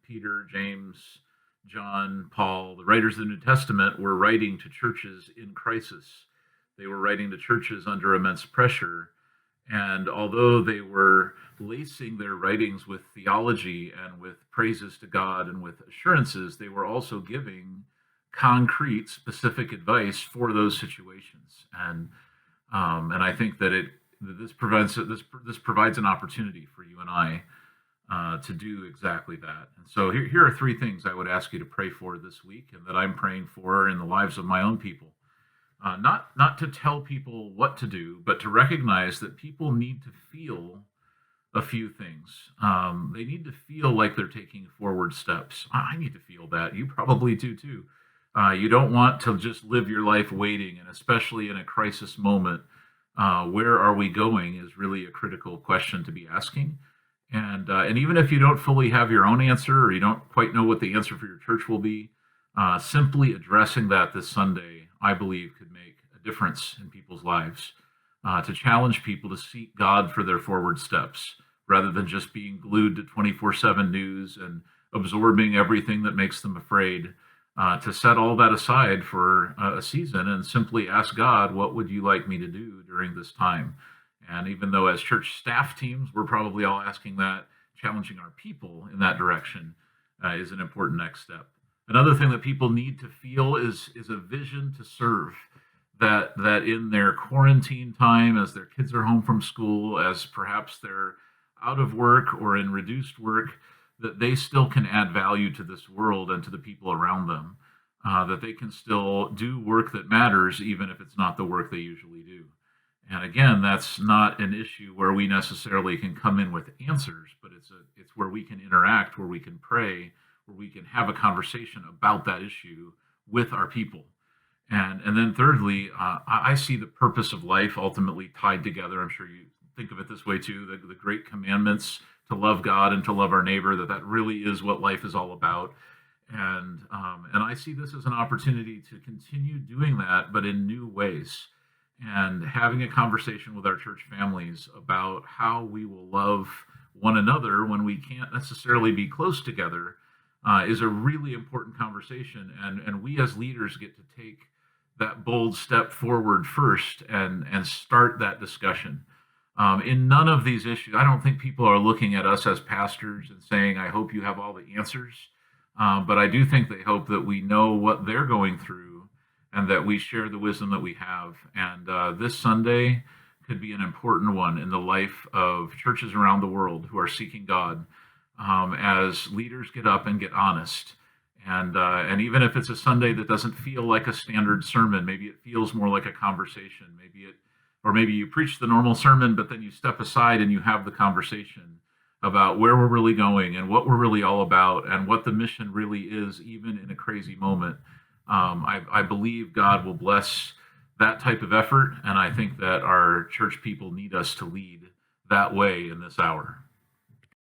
Peter, James, John, Paul, the writers of the New Testament, were writing to churches in crisis. They were writing to churches under immense pressure. And although they were lacing their writings with theology and with praises to God and with assurances, they were also giving concrete, specific advice for those situations. And I think that this provides an opportunity for you and I to do exactly that. And so here are three things I would ask you to pray for this week, and that I'm praying for in the lives of my own people. Not to tell people what to do, but to recognize that people need to feel a few things. They need to feel like they're taking forward steps. I need to feel that. You probably do too. You don't want to just live your life waiting, and especially in a crisis moment, where are we going is really a critical question to be asking. And even if you don't fully have your own answer, or you don't quite know what the answer for your church will be, simply addressing that this Sunday, I believe, could make a difference in people's lives, to challenge people to seek God for their forward steps, rather than just being glued to 24/7 news and absorbing everything that makes them afraid, to set all that aside for a season and simply ask God, what would you like me to do during this time? And even though as church staff teams, we're probably all asking that, challenging our people in that direction is an important next step. Another thing that people need to feel is a vision to serve. That in their quarantine time, as their kids are home from school, as perhaps they're out of work or in reduced work, that they still can add value to this world and to the people around them. That they can still do work that matters, even if it's not the work they usually do. And again, that's not an issue where we necessarily can come in with answers, but it's where we can interact, where we can pray, where we can have a conversation about that issue with our people. And then thirdly, I see the purpose of life ultimately tied together. I'm sure you think of it this way too, the great commandments to love God and to love our neighbor, that really is what life is all about. And I see this as an opportunity to continue doing that, but in new ways, and having a conversation with our church families about how we will love one another when we can't necessarily be close together, is a really important conversation. And we as leaders get to take that bold step forward first and start that discussion. In none of these issues, I don't think people are looking at us as pastors and saying, I hope you have all the answers. But I do think they hope that we know what they're going through and that we share the wisdom that we have. And this Sunday could be an important one in the life of churches around the world who are seeking God, as leaders get up and get honest. And even if it's a Sunday that doesn't feel like a standard sermon, maybe it feels more like a conversation. Or maybe you preach the normal sermon, but then you step aside and you have the conversation about where we're really going and what we're really all about and what the mission really is, even in a crazy moment. I believe God will bless that type of effort, and I think that our church people need us to lead that way in this hour.